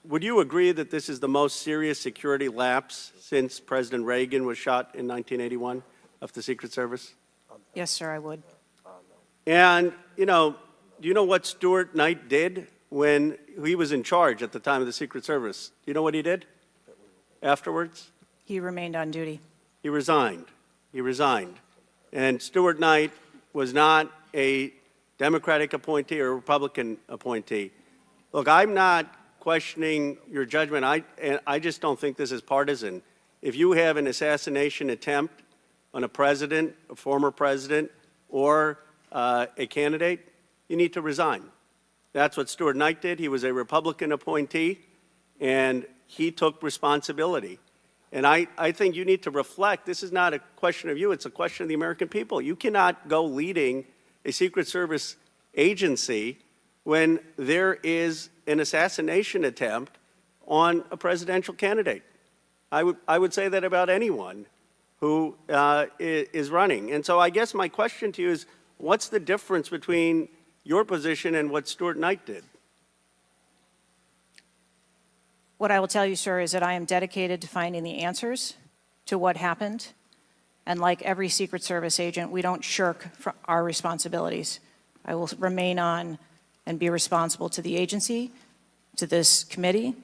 would you agree that this is the most serious security lapse since President Reagan was shot in 1981 of the Secret Service? Yes, sir, I would. And, do you know what Stuart Knight did when he was in charge at the time of the Secret Service? Do you know what he did afterwards? He remained on duty. He resigned. He resigned. And Stuart Knight was not a Democratic appointee or a Republican appointee. Look, I'm not questioning your judgment. I just don't think this is partisan. If you have an assassination attempt on a president, a former president, or a candidate, you need to resign. That's what Stuart Knight did. He was a Republican appointee, and he took responsibility. And I think you need to reflect. This is not a question of you. It's a question of the American people. You cannot go leading a Secret Service agency when there is an assassination attempt on a presidential candidate. I would say that about anyone who is running. And so I guess my question to you is, what's the difference between your position and what Stuart Knight did? What I will tell you, sir, is that I am dedicated to finding the answers to what happened. And like every Secret Service agent, we don't shirk our responsibilities. I will remain on and be responsible to the agency, to this committee,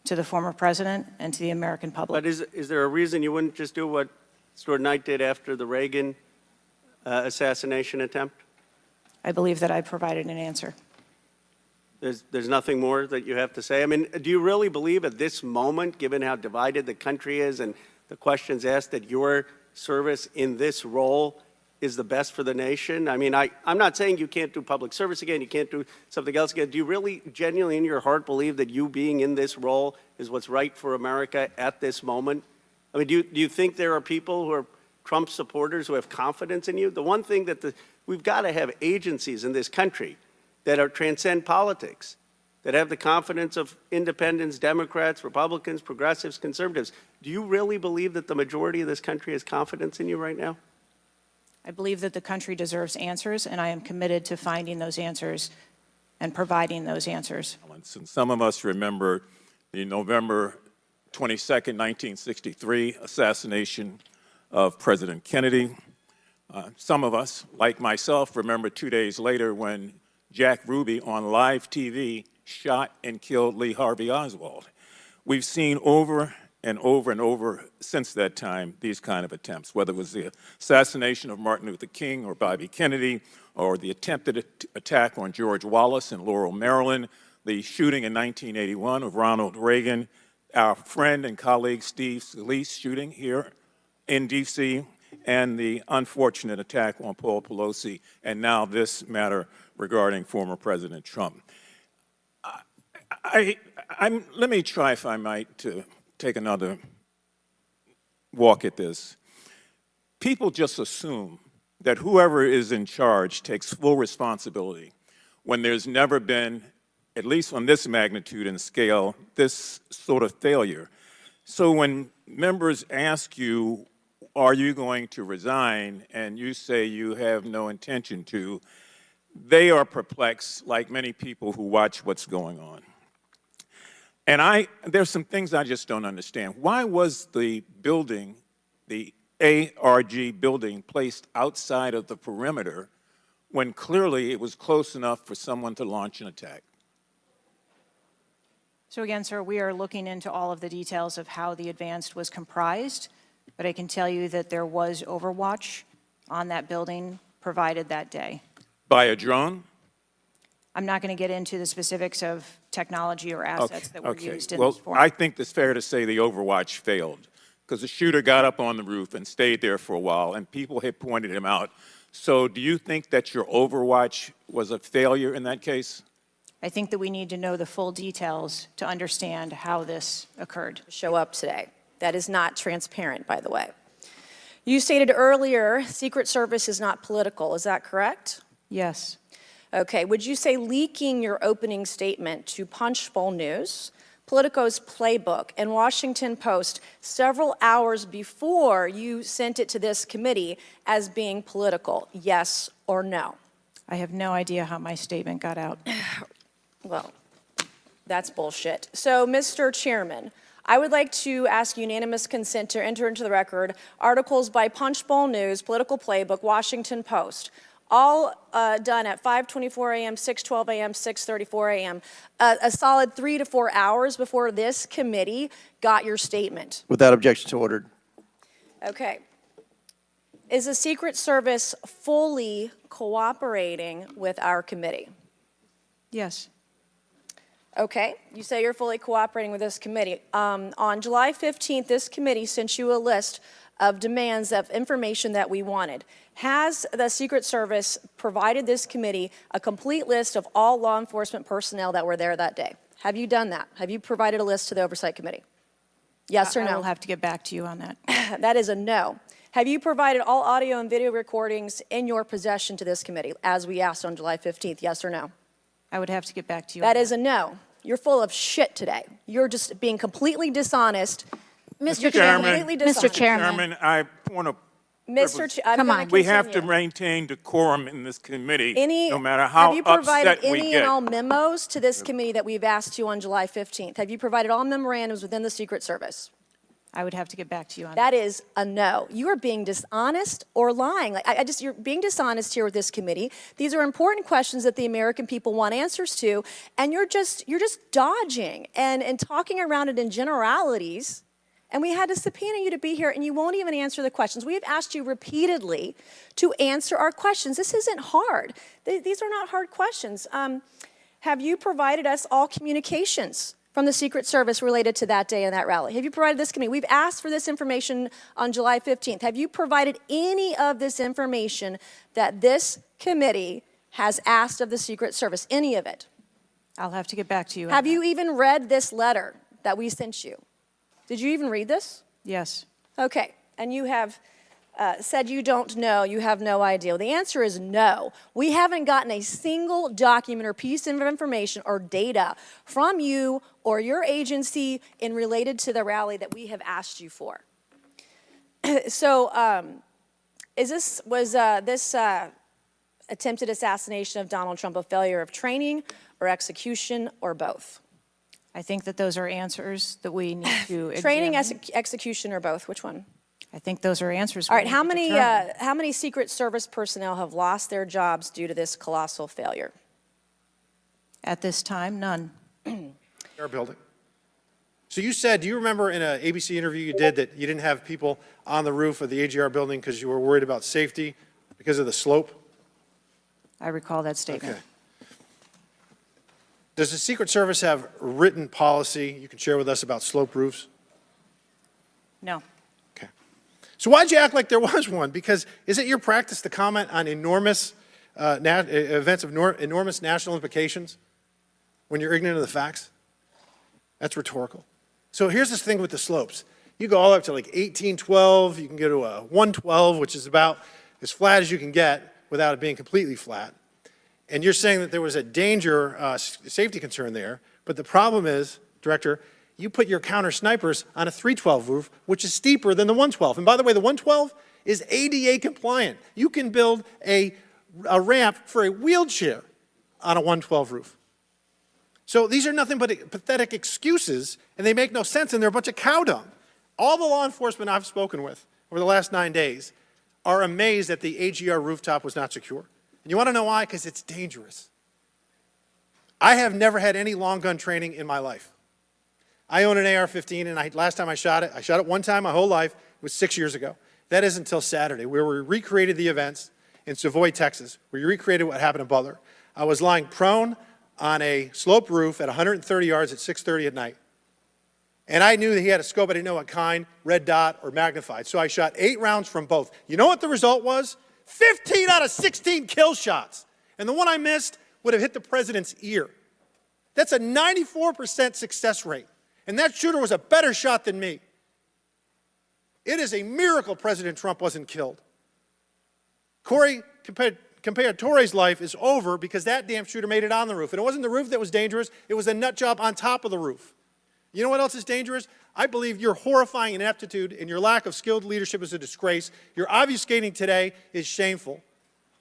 to the former president, and to the American public. But is there a reason you wouldn't just do what Stuart Knight did after the Reagan assassination attempt? I believe that I provided an answer. There's nothing more that you have to say? I mean, do you really believe at this moment, given how divided the country is and the questions asked, that your service in this role is the best for the nation? I mean, I'm not saying you can't do public service again, you can't do something else again. Do you really genuinely in your heart believe that you being in this role is what's right for America at this moment? I mean, do you think there are people who are Trump supporters who have confidence in you? The one thing that we've got to have agencies in this country that transcend politics, that have the confidence of independents, Democrats, Republicans, progressives, conservatives. Do you really believe that the majority of this country has confidence in you right now? I believe that the country deserves answers, and I am committed to finding those answers and providing those answers. And some of us remember the November 22nd, 1963 assassination of President Kennedy. Some of us, like myself, remember 2 days later when Jack Ruby on live TV shot and killed Lee Harvey Oswald. We've seen over and over and over since that time these kind of attempts, whether it was the assassination of Martin Luther King or Bobby Kennedy, or the attempted attack on George Wallace in Laurel, Maryland, the shooting in 1981 of Ronald Reagan, our friend and colleague Steve Scalise shooting here in D.C., and the unfortunate attack on Paul Pelosi, and now this matter regarding former President Trump. Let me try, if I might, to take another walk at this. People just assume that whoever is in charge takes full responsibility when there's never been, at least on this magnitude and scale, this sort of failure. So when members ask you, are you going to resign, and you say you have no intention to, they are perplexed, like many people who watch what's going on. And there's some things I just don't understand. Why was the building, the ARG building, placed outside of the perimeter when clearly it was close enough for someone to launch an attack? So again, sir, we are looking into all of the details of how the advance was comprised, but I can tell you that there was overwatch on that building provided that day. By a drone? I'm not going to get into the specifics of technology or assets that were used in this forum. I think it's fair to say the overwatch failed, because the shooter got up on the roof and stayed there for a while, and people had pointed him out. So do you think that your overwatch was a failure in that case? I think that we need to know the full details to understand how this occurred. Show up today. That is not transparent, by the way. You stated earlier, Secret Service is not political. Is that correct? Yes. Okay. Would you say leaking your opening statement to Punchbowl News, Politico's Playbook, and Washington Post several hours before you sent it to this committee as being political? Yes or no? I have no idea how my statement got out. Well, That's bullshit. So, Mr. Chairman, I would like to ask unanimous consent to enter into the record articles by Punchbowl News, Political Playbook, Washington Post, all done at 5:24 a.m., 6:12 a.m., 6:34 a.m., a solid 3 to 4 hours before this committee got your statement. Without objection, so ordered. Okay. Is the Secret Service fully cooperating with our committee? Yes. Okay, you say you're fully cooperating with this committee. On July 15th, this committee sent you a list of demands of information that we wanted. Has the Secret Service provided this committee a complete list of all law enforcement personnel that were there that day? Have you done that? Have you provided a list to the Oversight Committee? Yes or no? I will have to get back to you on that. That is a no. Have you provided all audio and video recordings in your possession to this committee, as we asked on July 15th, yes or no? I would have to get back to you. That is a no. You're full of shit today. You're just being completely dishonest. Mr. Chairman. Chairman, Mr. Chairman, Chairman, I want to. I'm Come gonna on. We have to continue. maintain decorum in this committee, Any, no matter how have you provided upset we any get. and all memos to this committee that we've asked you on July 15th? Have you provided all memorandums within the Secret Service? I would have to get back to you on That is a no. You are being dishonest or lying. Like, you're being dishonest here with this committee. These are important questions that the American people want answers to, and you're just dodging and talking around it in generalities. And we had to subpoena you to be here, and you won't even answer the questions. We have asked you repeatedly to answer our questions. This isn't hard. These are not hard questions. Have you provided us all communications from the Secret Service related to that day and that rally? Have you provided this committee? We've asked for this information on July 15th. Have you provided any of this information that this committee has asked of the Secret Service? Any of it? I'll have to get back to you. Have you even read this letter that we sent you? Did you even read this? Yes. Okay, and you have said you don't know, you have no idea. Well, the answer is no. We haven't gotten a single document or piece of information or data from you or your agency in related to the rally that we have asked you for. So, was this attempted assassination of Donald Trump a failure of training or execution or both? I think that those are answers that we need to examine. Training, execution, or both? Which one? I think those are answers. All right, we need to determine. how many Secret Service personnel have lost their jobs due to this colossal failure? At this time, none. Our building. So you said, do you remember in an ABC interview you did that you didn't have people on the roof of the AGR building because you were worried about safety because of the slope? I recall that statement. Okay. Does the Secret Service have written policy you can share with us about slope roofs? No. Okay. So why'd you act like there was one? Because is it your practice to comment on enormous events of enormous national implications when you're ignorant of the facts? That's rhetorical. So here's this thing with the slopes. You go all the way up to like 1812, you can go to a 112, which is about as flat as you can get without it being completely flat. And you're saying that there was a danger, safety concern there, but the problem is, Director, you put your counter snipers on a 312 roof, which is steeper than the 112. And by the way, the 112 is ADA compliant. You can build a ramp for a wheelchair on a 112 roof. So these are nothing but pathetic excuses, and they make no sense, and they're a bunch of cow dung. All the law enforcement I've spoken with over the last 9 days are amazed that the AGR rooftop was not secure. And you want to know why? Because it's dangerous. I have never had any long gun training in my life. I own an AR-15, and last time I shot it one time my whole life. It was 6 years ago. That is until Saturday, where we recreated the events in Savoy, Texas, where we recreated what happened in Butler. I was lying prone on a sloped roof at 130 yards at 6:30 at night. And I knew that he had a scope. I didn't know what kind, red dot or magnified. So I shot 8 rounds from both. You know what the result was? 15 out of 16 kill shots. And the one I missed would have hit the president's ear. That's a 94% success rate. And that shooter was a better shot than me. It is a miracle President Trump wasn't killed. Corey Comparator's life is over because that damn shooter made it on the roof. And it wasn't the roof that was dangerous. It was the nut job on top of the roof. You know what else is dangerous? I believe your horrifying ineptitude and your lack of skilled leadership is a disgrace. Your obfuscating today is shameful.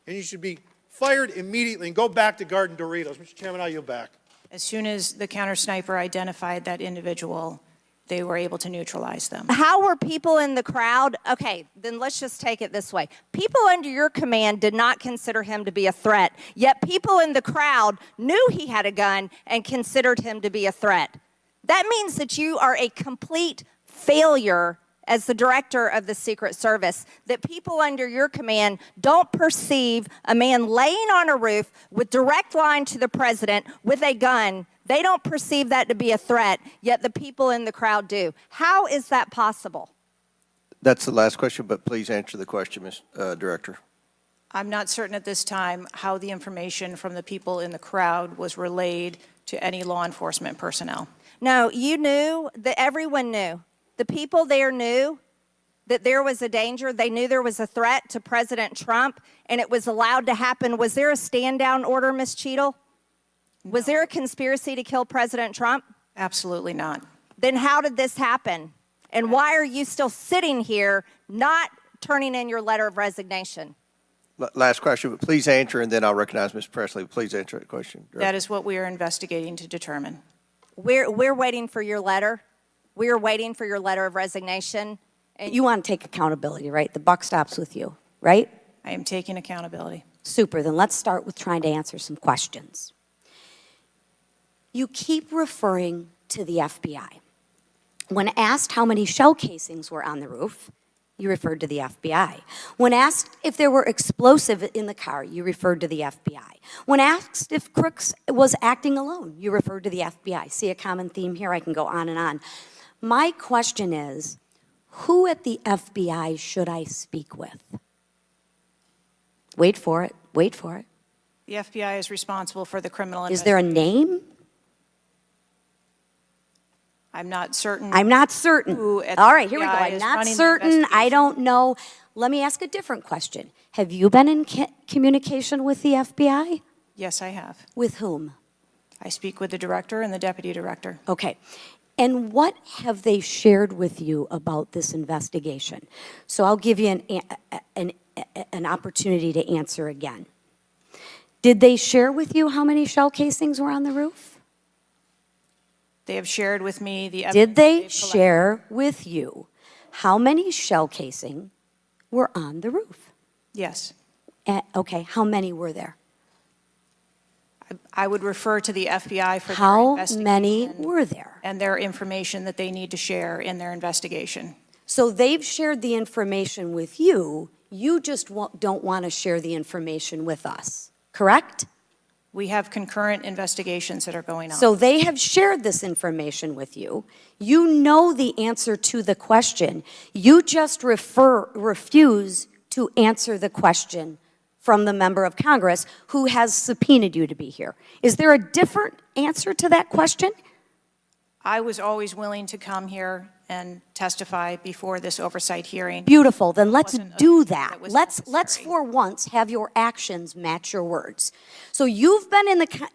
And you should be fired immediately and go back to Garden Doritos. Mr. Chairman, I yield back. As soon as the counter sniper identified that individual, they were able to neutralize them. How were people in the crowd? Okay, then let's just take it this way. People under your command did not consider him to be a threat, yet people in the crowd knew he had a gun and considered him to be a threat. That means that you are a complete failure as the director of the Secret Service, that people under your command don't perceive a man laying on a roof with direct line to the president with a gun. They don't perceive that to be a threat, yet the people in the crowd do. How is that possible? That's the last question, but please answer the question, Ms. Director. I'm not certain at this time how the information from the people in the crowd was relayed to any law enforcement personnel. No, you knew, that everyone knew. The people there knew that there was a danger. They knew there was a threat to President Trump, and it was allowed to happen. Was there a stand-down order, Ms. Cheatle? Was there a conspiracy to kill President Trump? Absolutely not. Then how did this happen? And why are you still sitting here not turning in your letter of resignation? Last question, but please answer, and then I'll recognize Ms. Presley. Please answer that question. That is what we are investigating to determine. We're waiting for your letter. We are waiting for your letter of resignation. And you want to take accountability, right? The buck stops with you, right? I am taking accountability. Super. Then let's start with trying to answer some questions. You keep referring to the FBI. When asked how many shell casings were on the roof, you referred to the FBI. When asked if there were explosives in the car, you referred to the FBI. When asked if Crooks was acting alone, you referred to the FBI. See a common theme here? I can go on and on. My question is, who at the FBI should I speak with? Wait for it. Wait for it. The FBI is responsible for the criminal Is there a name? I'm not certain. I'm not certain. Who at All the right, here we go. FBI I'm is not running the certain. I investigation. don't know. Let me ask a different question. Have you been in communication with the FBI? Yes, I have. With whom? I speak with the director and the deputy director. Okay. And what have they shared with you about this investigation? So I'll give you an opportunity to answer again. Did they share with you how many shell casings were on the roof? They have shared with me the evidence. Did they they've collected. share with you how many shell casing were on the roof? Yes. Okay, how many were there? I would refer to the FBI for their How investigation many were there? and their information that they need to share in their investigation. So they've shared the information with you. You just don't want to share the information with us, correct? We have concurrent investigations that are going on. So they have shared this information with you. You know the answer to the question. You just refuse to answer the question from the member of Congress who has subpoenaed you to be here. Is there a different answer to that question? I was always willing to come here and testify before this oversight hearing. Beautiful. Then let's Wasn't a- do that that. was Let's necessary. for once have your actions match your words. So you've been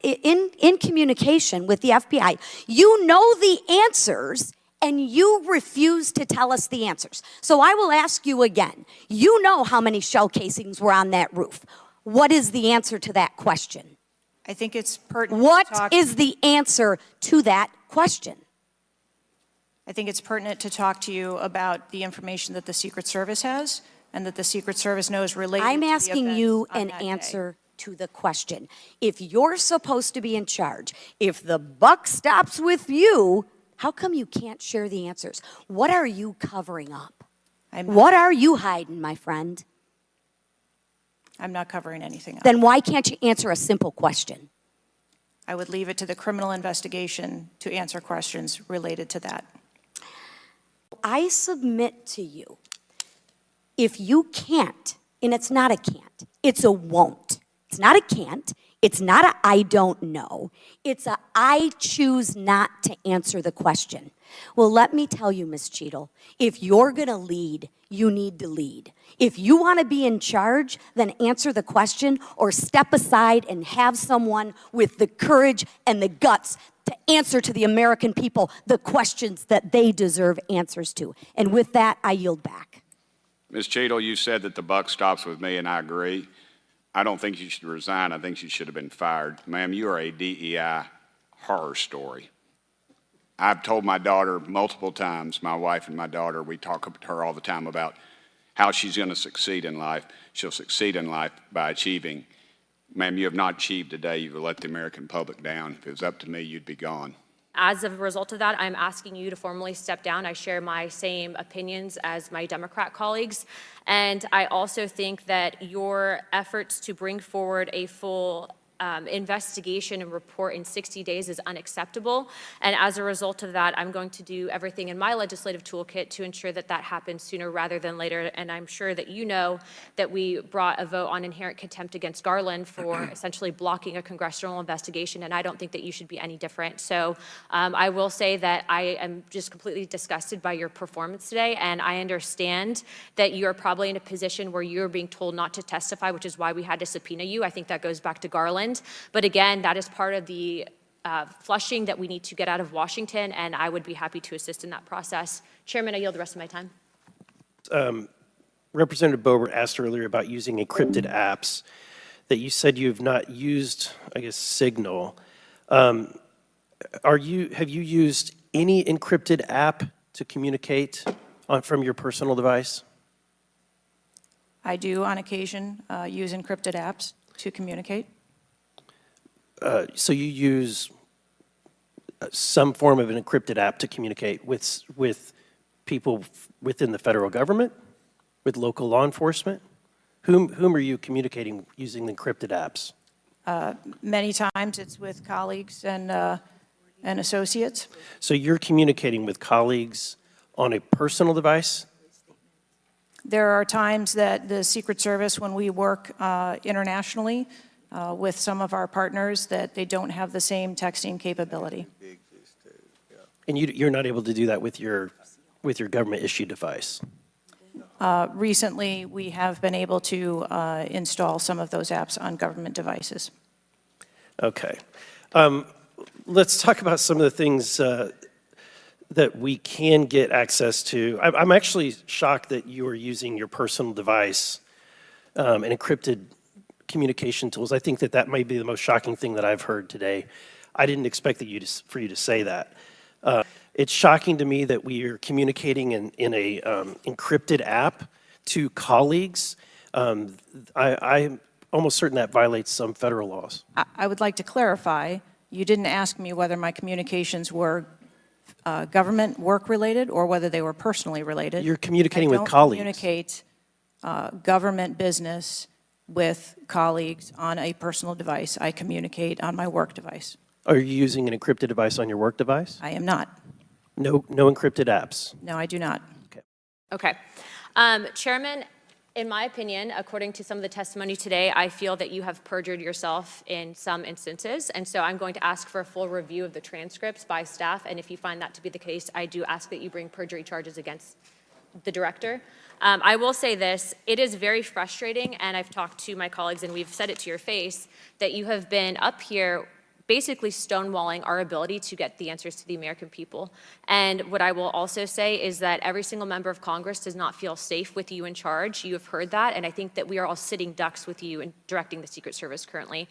in communication with the FBI. You know the answers, and you refuse to tell us the answers. So I will ask you again. You know how many shell casings were on that roof. What is the answer to that question? I think it's pertinent What to talk. is the answer to that question? I think it's pertinent to talk to you about the information that the Secret Service has and that the Secret Service knows related I'm to the asking events you on an that day. answer to the question. If you're supposed to be in charge, if the buck stops with you, how come you can't share the answers? What are you covering up? What are you hiding, my friend? I'm not covering anything up. Then why can't you answer a simple question? I would leave it to the criminal investigation to answer questions related to that. I submit to you, if you can't, and it's not a can't, it's a won't. It's not a can't, it's not a I don't know, it's a I choose not to answer the question. Well, let me tell you, Ms. Cheatle, if you're gonna lead, you need to lead. If you wanna be in charge, then answer the question or step aside and have someone with the courage and the guts to answer to the American people the questions that they deserve answers to. And with that, I yield back. Ms. Cheatle, you said that the buck stops with me, and I agree. I don't think you should resign. I think you should have been fired. Ma'am, you are a DEI horror story. I've told my daughter multiple times, my wife and my daughter, we talk to her all the time about how she's going to succeed in life. She'll succeed in life by achieving. Ma'am, you have not achieved today. You've let the American public down. If it was up to me, you'd be gone. As a result of that, I'm asking you to formally step down. I share my same opinions as my Democrat colleagues. And I also think that your efforts to bring forward a full investigation and report in 60 days is unacceptable. And as a result of that, I'm going to do everything in my legislative toolkit to ensure that that happens sooner rather than later. And I'm sure that you know that we brought a vote on inherent contempt against Garland for essentially blocking a congressional investigation, and I don't think that you should be any different. So I will say that I am just completely disgusted by your performance today, and I understand that you're probably in a position where you're being told not to testify, which is why we had to subpoena you. I think that goes back to Garland. But again, that is part of the flushing that we need to get out of Washington, and I would be happy to assist in that process. Chairman, I yield the rest of my time. Representative Boebert asked earlier about using encrypted apps that you said you have not used, I guess, Signal. Have you used any encrypted app to communicate from your personal device? I do, on occasion, use encrypted apps to communicate. So you use some form of an encrypted app to communicate with people within the federal government, with local law enforcement? Whom are you communicating using the encrypted apps? Many times it's with colleagues and associates. So you're communicating with colleagues on a personal device? There are times that the Secret Service, when we work internationally with some of our partners, that they don't have the same texting capability. And you're not able to do that with your government-issued device? Recently, we have been able to install some of those apps on government devices. Okay. Let's talk about some of the things that we can get access to. I'm actually shocked that you are using your personal device and encrypted communication tools. I think that might be the most shocking thing that I've heard today. I didn't expect for you to say that. It's shocking to me that we are communicating in a encrypted app to colleagues. I'm almost certain that violates some federal laws. I would like to clarify, you didn't ask me whether my communications were government work related or whether they were personally related. You're communicating with colleagues. I don't communicate government business with colleagues on a personal device. I communicate on my work device. Are you using an encrypted device on your work device? I am not. No encrypted apps? No, I do not. Okay. Chairman, in my opinion, according to some of the testimony today, I feel that you have perjured yourself in some instances, and so I'm going to ask for a full review of the transcripts by staff, and if you find that to be the case, I do ask that you bring perjury charges against the director. I will say this, it is very frustrating, and I've talked to my colleagues and we've said it to your face, that you have been up here basically stonewalling our ability to get the answers to the American people. And what I will also say is that every single member of Congress does not feel safe with you in charge. You have heard that, and I think that we are all sitting ducks with you in directing the Secret Service currently.